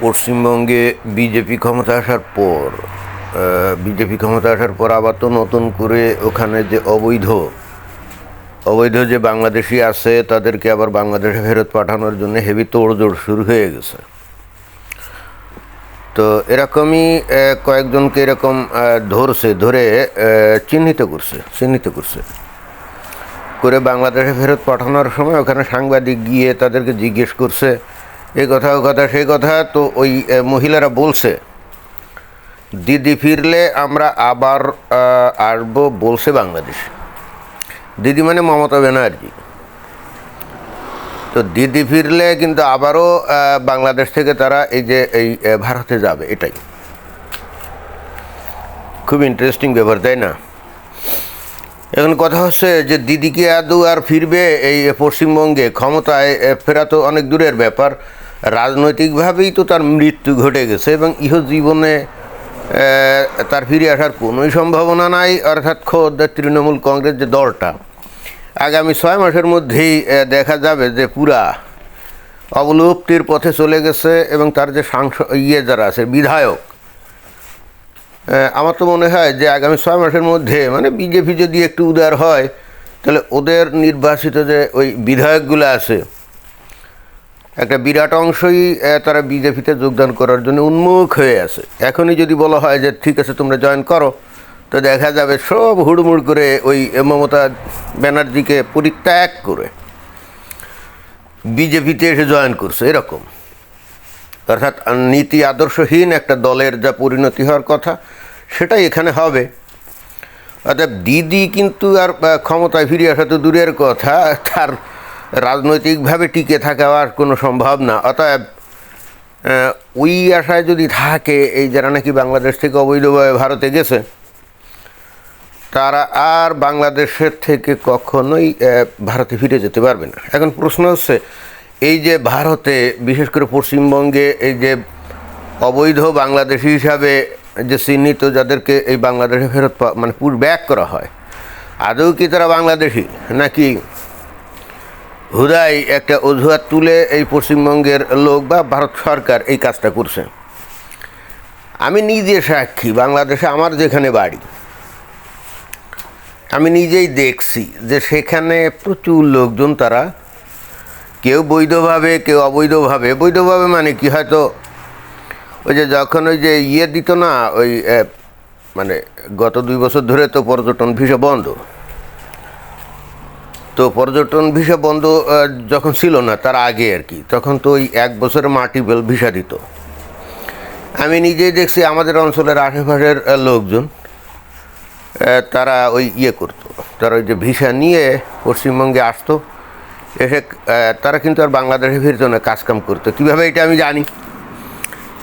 পশ্চিমবঙ্গে বিজেপি ক্ষমতা আসার পর আবার তো নতুন করে ওখানে যে অবৈধ যে বাংলাদেশি আছে তাদেরকে আবার বাংলাদেশে ফেরত পাঠানোর জন্য হেভি তোড়জোড় শুরু হয়ে গেছে। তো এরকমই কয়েকজনকে এরকম ধরে চিহ্নিত করছে করে বাংলাদেশে ফেরত পাঠানোর সময় ওখানে সাংবাদিক গিয়ে তাদেরকে জিজ্ঞেস করছে এই কথা ও কথা সেই কথা। তো ওই মহিলারা বলছে দিদি ফিরলে আমরা আবার আসবো বলছে বাংলাদেশ। দিদি মানে মমতা ব্যানার্জি। তো দিদি ফিরলে কিন্তু আবারও বাংলাদেশ থেকে তারা এই ভারতে যাবে। এটাই খুব ইন্টারেস্টিং ব্যাপার, তাই না? এখন কথা হচ্ছে যে দিদি কি আদৌ আর ফিরবে এই পশ্চিমবঙ্গে? ক্ষমতায় ফেরা তো অনেক দূরের ব্যাপার, রাজনৈতিকভাবেই তো তার মৃত্যু ঘটে গেছে এবং ইহজীবনে তার ফিরে আসার কোনোই সম্ভাবনা নাই। অর্থাৎ খোদ তৃণমূল কংগ্রেস যে দলটা আগামী 6 মাসের মধ্যেই দেখা যাবে যে পুরা অবলুপ্তির পথে চলে গেছে। এবং তার যে যারা আছে বিধায়ক, আমার তো মনে হয় যে আগামী 6 মাসের মধ্যে মানে বিজেপি যদি একটু উদার হয় তাহলে ওদের নির্বাচিত যে ওই বিধায়কগুলো আছে একটা বিরাট অংশই তারা বিজেপিতে যোগদান করার জন্য উন্মুখ হয়ে আছে। এখনই যদি বলা হয় যে ঠিক আছে তোমরা জয়েন করো, তো দেখা যাবে সব হুড়মুড় করে ওই মমতা ব্যানার্জিকে পরিত্যাগ করে বিজেপিতে এসে জয়েন করছে। এরকম অর্থাৎ নীতি আদর্শহীন একটা দলের যা পরিণতি হওয়ার কথা সেটাই এখানে হবে। অর্থাৎ দিদি কিন্তু আর ক্ষমতায় ফিরে আসা তো দূরের কথা, তার রাজনৈতিকভাবে টিকে থাকা আর কোনো সম্ভব না। অতএব ওই আশায় যদি থাকে এই যারা নাকি বাংলাদেশ থেকে অবৈধভাবে ভারতে গেছে তারা আর বাংলাদেশের থেকে কখনোই ভারতে ফিরে যেতে পারবে না। এখন প্রশ্ন হচ্ছে এই যে ভারতে বিশেষ করে পশ্চিমবঙ্গে এই যে অবৈধ বাংলাদেশি হিসাবে যে চিহ্নিত যাদেরকে এই বাংলাদেশে ফেরত মানে ব্যাক করা হয়, আদৌ কি তারা বাংলাদেশি নাকি হুদাই একটা অজুহাত তুলে এই পশ্চিমবঙ্গের লোক বা ভারত সরকার এই কাজটা করছে? আমি নিজে সাক্ষী, বাংলাদেশে আমার যেখানে বাড়ি আমি নিজেই দেখছি যে সেখানে প্রচুর লোকজন তারা কেউ বৈধভাবে কেউ অবৈধভাবে। বৈধভাবে মানে কি, হয়তো ওই যে যখন ওই যে দিত না ওই মানে গত 2 বছর ধরে তো পর্যটন ভিসা বন্ধ, তো পর্যটন ভিসা বন্ধ যখন ছিল না তার আগে আর কি, তখন তো ওই 1 বছরের মাল্টিপল ভিসা দিত। আমি নিজেই দেখছি আমাদের অঞ্চলের আশেপাশের লোকজন তারা ওই করতো, তারা ওই যে ভিসা নিয়ে পশ্চিমবঙ্গে আসতো, এসে তারা কিন্তু আর বাংলাদেশে ফিরতো না, কাজকাম করতো। কীভাবে এটা আমি জানি,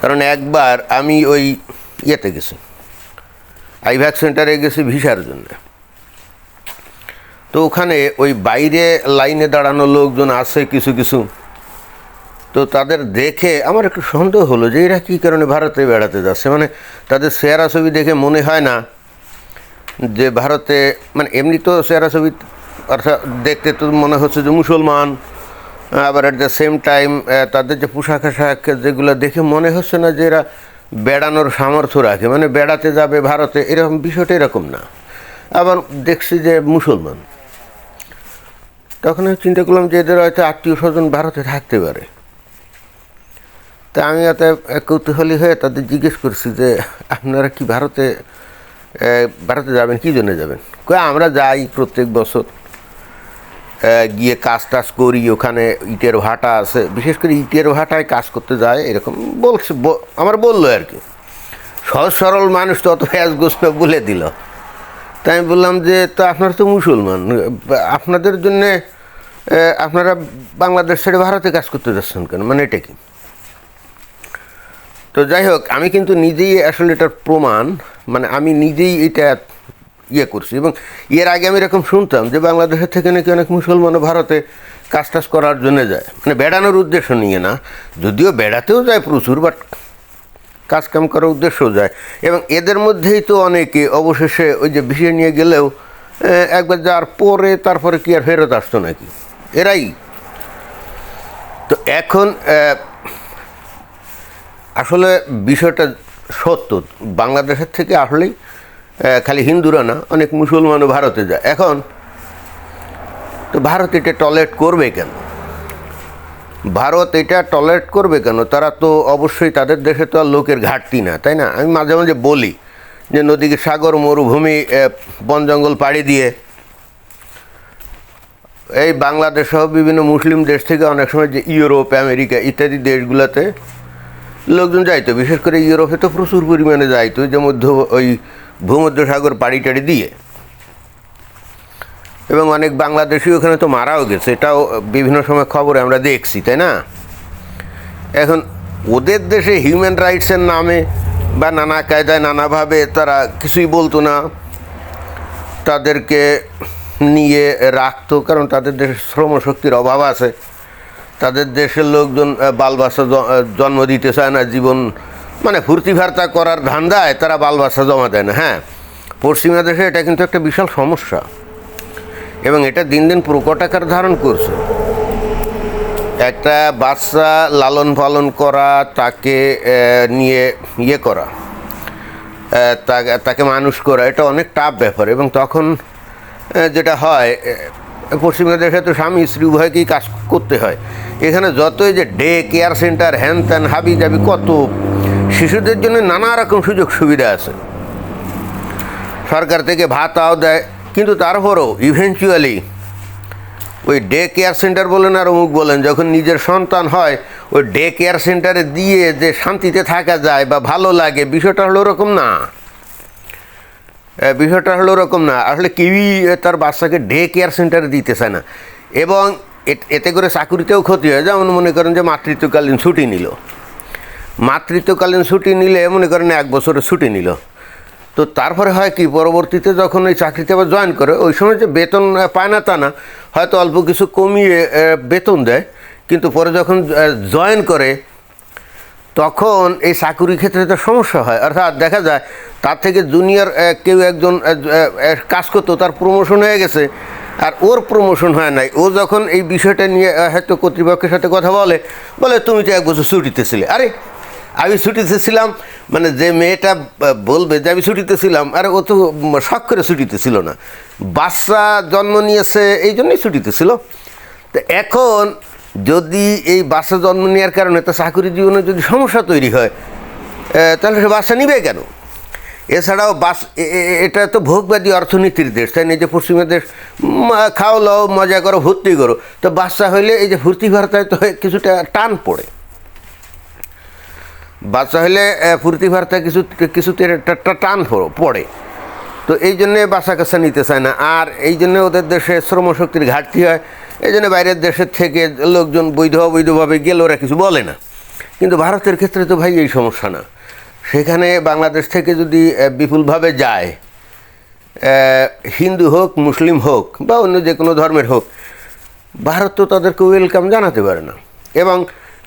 কারণ একবার আমি ওই গেছি, আইভ্যাক সেন্টারে গেছি ভিসার জন্য। তো ওখানে ওই বাইরে লাইনে দাঁড়ানো লোকজন আছে কিছু, তো তাদের দেখে আমার একটু সন্দেহ হলো যে এরা কী কারণে ভারতে বেড়াতে যাচ্ছে। মানে তাদের চেহারা ছবি দেখে মনে হয় না যে ভারতে, মানে এমনি তো চেহারা ছবি অর্থাৎ দেখতে তো মনে হচ্ছে যে মুসলমান, আবার অ্যাট দ্য সেম টাইম তাদের যে পোশাক আশাক যেগুলো দেখে মনে হচ্ছে না যে এরা বেড়ানোর সামর্থ্য রাখে, মানে বেড়াতে যাবে ভারতে, এরকম বিষয়টা এরকম না। আবার দেখছি যে মুসলমান, তখন আমি চিন্তা করলাম যে এদের হয়তো আত্মীয় স্বজন ভারতে থাকতে পারে। তা আমি এত কৌতূহলী হয়ে তাদের জিজ্ঞেস করছি যে আপনারা কি ভারতে যাবেন, কী জন্য যাবেন? কয় আমরা যাই প্রত্যেক বছর, গিয়ে কাজ টাজ করি, ওখানে ইটের ভাটা আছে, বিশেষ করে ইটের ভাটায় কাজ করতে যায় এরকম বলছে, আমার বললো আর কি। সহজ সরল মানুষ তো অত গোষ্ঠ বলে দিল। তাই আমি বললাম যে তো আপনারা তো মুসলমান, আপনাদের জন্যে আপনারা বাংলাদেশ ছেড়ে ভারতে কাজ করতে যাচ্ছেন কেন, মানে এটা কি? তো যাই হোক, আমি কিন্তু নিজেই আসলে এটার প্রমাণ, মানে আমি নিজেই এটা করছি। এবং এর আগে আমি এরকম শুনতাম যে বাংলাদেশের থেকে নাকি অনেক মুসলমানও ভারতে কাজ টাজ করার জন্য যায়, মানে বেড়ানোর উদ্দেশ্য নিয়ে না, যদিও বেড়াতেও যায় প্রচুর, বাট কাজকাম করার উদ্দেশ্যও যায়। এবং এদের মধ্যেই তো অনেকে অবশেষে ওই যে ভিসা নিয়ে গেলেও একবার যাওয়ার পরে তারপরে কি আর ফেরত আসতো নাকি, এরাই। তো এখন আসলে বিষয়টা সত্য, বাংলাদেশের থেকে আসলেই খালি হিন্দুরা না, অনেক মুসলমানও ভারতে যায়। এখন তো ভারত এটা টলারেট করবে কেন? ভারত এটা টলারেট করবে কেন? তারা তো অবশ্যই, তাদের দেশে তো আর লোকের ঘাটতি না, তাই না? আমি মাঝে মাঝে বলি যে নদীকে সাগর, মরুভূমি, বন জঙ্গল পাড়ি দিয়ে এই বাংলাদেশ সহ বিভিন্ন মুসলিম দেশ থেকে অনেক সময় যে ইউরোপ, আমেরিকা ইত্যাদি দেশগুলোতে লোকজন যাইতো, বিশেষ করে ইউরোপে তো প্রচুর পরিমাণে যাইতো, যে ওই ভূমধ্যসাগর পাড়ি টাড়ি দিয়ে। এবং অনেক বাংলাদেশি ওখানে তো মারাও গেছে, এটাও বিভিন্ন সময় খবরে আমরা দেখছি, তাই না? এখন ওদের দেশে হিউম্যান রাইটসের নামে বা নানা কায়দায় নানাভাবে তারা কিছুই বলতো না, তাদেরকে নিয়ে রাখতো, কারণ তাদের দেশে শ্রমশক্তির অভাব আছে, তাদের দেশের লোকজন বাল বাচ্চা জন্ম দিতে চায় না, জীবন মানে ফুর্তি ফার্তা করার ধান্দায় তারা বাল বাচ্চা জমা দেয় না। হ্যাঁ, পশ্চিমা দেশে এটা কিন্তু একটা বিশাল সমস্যা, এবং এটা দিন দিন প্রকট আকার ধারণ করছে। একটা বাচ্চা লালন পালন করা, তাকে নিয়ে ইয়ে করা, তাকে মানুষ করা, এটা অনেক টাফ ব্যাপার। এবং তখন যেটা হয়, পশ্চিমা দেশে তো স্বামী স্ত্রী উভয়কেই কাজ করতে হয়। এখানে যতই যে ডে কেয়ার সেন্টার, হ্যান ত্যান, হাবি জাবি, কত শিশুদের জন্য নানা রকম সুযোগ সুবিধা আছে, সরকার থেকে ভাতাও দেয়, কিন্তু তারপরও ইভেনচুয়ালি ওই ডে কেয়ার সেন্টার বলেন আর অমুক বলেন, যখন নিজের সন্তান হয় ওই ডে কেয়ার সেন্টারে দিয়ে যে শান্তিতে থাকা যায় বা ভালো লাগে, বিষয়টা হলো ওরকম না। বিষয়টা হলো ওরকম না। আসলে কেউই তার বাচ্চাকে ডে কেয়ার সেন্টারে দিতে চায় না, এবং এতে করে চাকুরিতেও ক্ষতি হয়। যেমন মনে করেন যে মাতৃত্বকালীন ছুটি নিল, মাতৃত্বকালীন ছুটি নিলে মনে করেন 1 বছরের ছুটি নিল, তো তারপরে হয় কি, পরবর্তীতে যখন ওই চাকরিতে আবার জয়েন করে, ওই সময় যে বেতন পায় না তা না, হয়তো অল্প কিছু কমিয়ে বেতন দেয়, কিন্তু পরে যখন জয়েন করে তখন এই চাকুরি ক্ষেত্রে তো সমস্যা হয়। অর্থাৎ দেখা যায় তার থেকে জুনিয়র কেউ একজন কাজ করতো, তার প্রমোশন হয়ে গেছে, আর ওর প্রমোশন হয় নাই। ও যখন এই বিষয়টা নিয়ে হয়তো কর্তৃপক্ষের সাথে কথা বলে, তুমি তো 1 বছর ছুটিতে ছিলে। আরে আমি ছুটিতে ছিলাম, মানে যে মেয়েটা বলবে যে আমি ছুটিতে ছিলাম, আরে ও তো শখ করে ছুটিতে ছিল না, বাচ্চা জন্ম নিয়েছে এই জন্যই ছুটিতে ছিল। তো এখন যদি এই বাচ্চা জন্ম নেওয়ার কারণে তো চাকরি জীবনে যদি সমস্যা তৈরি হয়, তাহলে সে বাচ্চা নিবে কেন? এছাড়াও এটা তো ভোগবাদী অর্থনীতির দেশ, তাই না? যে পশ্চিমা দেশ, খাও লও, মজা করো, ভর্তি করো। তো বাচ্চা হইলে এই যে ফুর্তি ফার্তায় তো কিছুটা টান পড়ে, বাচ্চা হলে ফুর্তি ফার্তা কিছুতে একটা টান পড়ে। তো এই জন্যে বাচ্চা কাচ্চা নিতে চায় না, আর এই জন্যে ওদের দেশে শ্রমশক্তির ঘাটতি হয়। এই জন্য বাইরের দেশের থেকে লোকজন অবৈধভাবে গেলে ওরা কিছু বলে না। কিন্তু ভারতের ক্ষেত্রে তো ভাই এই সমস্যা না, সেখানে বাংলাদেশ থেকে যদি বিপুলভাবে যায়, হিন্দু হোক, মুসলিম হোক বা অন্য যে কোনো ধর্মের হোক, ভারত তো তাদেরকে ওয়েলকাম জানাতে পারে না। এবং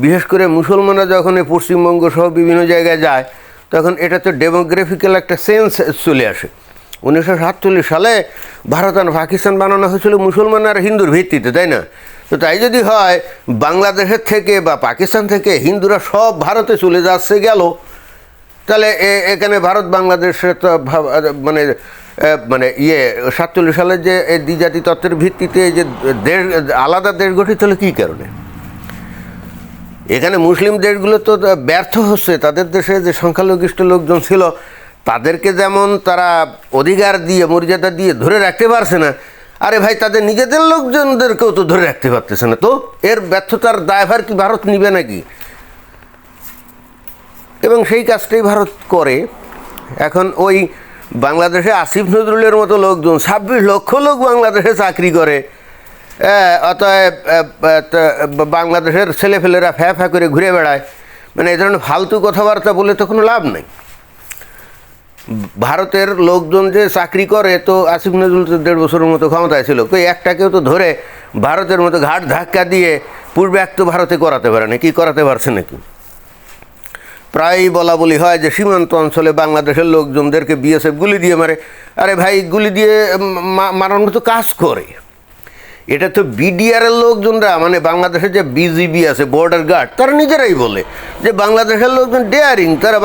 বিশেষ করে মুসলমানরা যখন পশ্চিমবঙ্গ সহ বিভিন্ন জায়গায় যায়, তখন এটা তো ডেমোগ্রাফিক্যাল একটা সেন্স চলে আসে। 1947 সালে ভারত আর পাকিস্তান বানানো হয়েছিল মুসলমান আর হিন্দুর ভিত্তিতে, তাই না? তো তাই যদি হয় বাংলাদেশের থেকে বা পাকিস্তান থেকে হিন্দুরা সব ভারতে চলে যাচ্ছে গেল, তাহলে এখানে ভারত বাংলাদেশের তো মানে 47 সালে যে দ্বিজাতি তত্ত্বের ভিত্তিতে যে দেশ, আলাদা দেশ গঠিত হলো কী কারণে? এখানে মুসলিম দেশগুলো তো ব্যর্থ হচ্ছে, তাদের দেশে যে সংখ্যালঘিষ্ঠ লোকজন ছিল তাদেরকে যেমন তারা অধিকার দিয়ে, মর্যাদা দিয়ে ধরে রাখতে পারছে না, আরে ভাই তাদের নিজেদের লোকজনদেরকেও তো ধরে রাখতে পারতেছে না। তো এর ব্যর্থতার দায়ভার কি ভারত নিবে নাকি? এবং সেই কাজটাই ভারত করে। এখন ওই বাংলাদেশে আসিফ নজরুলের মতো লোকজন, 26 লক্ষ লোক বাংলাদেশে চাকরি করে, অতএব বাংলাদেশের ছেলেফেলেরা ফ্যা করে ঘুরে বেড়ায়, মানে এই ধরনের ফালতু কথাবার্তা বলে তো কোনো লাভ নেই। ভারতের লোকজন যে চাকরি করে, তো আসিফ নজরুল তো 1.5 বছরের মতো ক্ষমতায় ছিল, কই একটাকেও তো ধরে ভারতের মতো ঘাট ধাক্কা দিয়ে পূর্বে এক তো ভারতে করাতে পারে না, কি করাতে পারছে নাকি? প্রায়ই বলা বলি হয় যে সীমান্ত অঞ্চলে বাংলাদেশের লোকজনদেরকে বিএসএফ গুলি দিয়ে মারে। আরে ভাই, গুলি দিয়ে মারার মতো কাজ করে। এটা তো বিডিআরের লোকজনরা, মানে বাংলাদেশের যে বিজিবি আছে, বর্ডার গার্ড, তারা নিজেরাই বলে যে বাংলাদেশের লোকজন ডেয়ারিং, তারা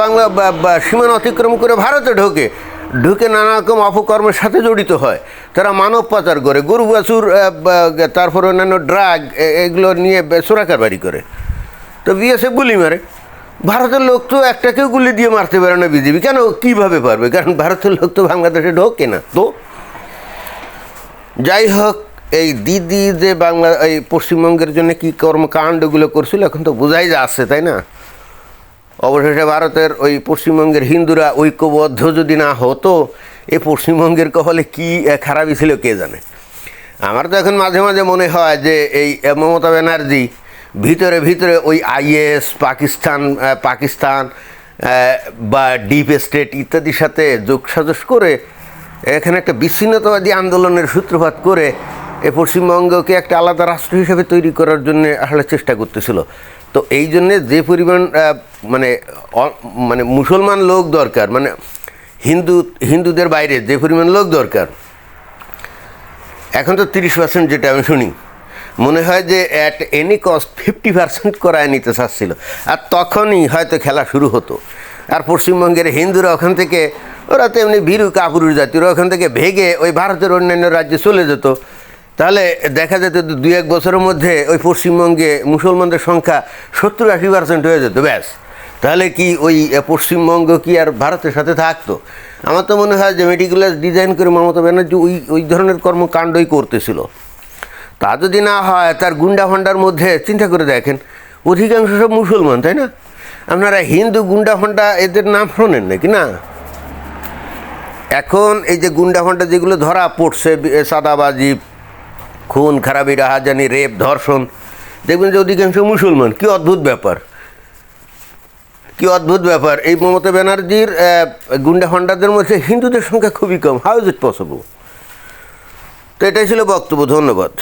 সীমানা অতিক্রম করে ভারতে ঢুকে নানা রকম অপকর্মের সাথে জড়িত হয়। তারা মানব পাচার করে, গরু বাছুর, তারপর অন্যান্য ড্রাগ এগুলো নিয়ে চোরাকারবারি করে। তো বিএসএফ গুলি মারে। ভারতের লোক তো একটাকেও গুলি দিয়ে মারতে পারে না বিজেপি। কেন, কীভাবে পারবে? কারণ ভারতের লোক তো বাংলাদেশে ঢোকে না। তো যাই হোক, এই দিদি যে এই পশ্চিমবঙ্গের জন্য কী কর্মকাণ্ডগুলো করছিল এখন তো বোঝাই যাচ্ছে, তাই না? অবশেষে ভারতের ওই পশ্চিমবঙ্গের হিন্দুরা ঐক্যবদ্ধ যদি না হতো, এই পশ্চিমবঙ্গের কপালে কী খারাপই ছিল কে জানে। আমার তো এখন মাঝে মাঝে মনে হয় যে এই মমতা ব্যানার্জি ভিতরে ভিতরে ওই আইএস, পাকিস্তান বা ডিপ স্টেট ইত্যাদির সাথে যোগসাজশ করে এখানে একটা বিচ্ছিন্নতাবাদী আন্দোলনের সূত্রপাত করে এ পশ্চিমবঙ্গকে একটা আলাদা রাষ্ট্র হিসেবে তৈরি করার জন্য আসলে চেষ্টা করতেছিল। তো এই জন্যে যে পরিমাণ মানে মুসলমান লোক দরকার, মানে হিন্দুদের বাইরে যে পরিমাণ লোক দরকার, এখন তো 30% যেটা আমি শুনি, মনে হয় যে অ্যাট এনি কস্ট 50% করায় নিতে চাচ্ছিল। আর তখনই হয়তো খেলা শুরু হতো। আর পশ্চিমবঙ্গের হিন্দুরা ওখান থেকে, ওরা তো এমনি ভীরু কাপুরুষ জাতি, ওরা ওখান থেকে ভেগে ওই ভারতের অন্যান্য রাজ্যে চলে যেত। তাহলে দেখা যেত 2-1 বছরের মধ্যে ওই পশ্চিমবঙ্গে মুসলমানদের সংখ্যা 70-80% হয়ে যেত, ব্যাস। তাহলে কি ওই পশ্চিমবঙ্গ কি আর ভারতের সাথে থাকতো? আমার তো মনে হয় যে মেটিকুলাস ডিজাইন করে মমতা ব্যানার্জি ওই ধরনের কর্মকাণ্ডই করতেছিল। তা যদি না হয়, তার গুন্ডা ফান্ডার মধ্যে চিন্তা করে দেখেন, অধিকাংশ সব মুসলমান, তাই না? আপনারা হিন্দু গুন্ডা ফান্ডা এদের নাম শোনেন নাকি না? এখন এই যে গুন্ডা ফান্ডা যেগুলো ধরা পড়ছে, সাদাবাজি, খুন খারাপি, রাহাজানি, রেপ, ধর্ষণ, দেখবেন যে অধিকাংশ মুসলমান। কি অদ্ভুত ব্যাপার, কি অদ্ভুত ব্যাপার! এই মমতা ব্যানার্জির গুন্ডা ফান্ডারদের মধ্যে হিন্দুদের সংখ্যা খুবই কম। How is it possible? তো এটাই ছিল বক্তব্য। ধন্যবাদ।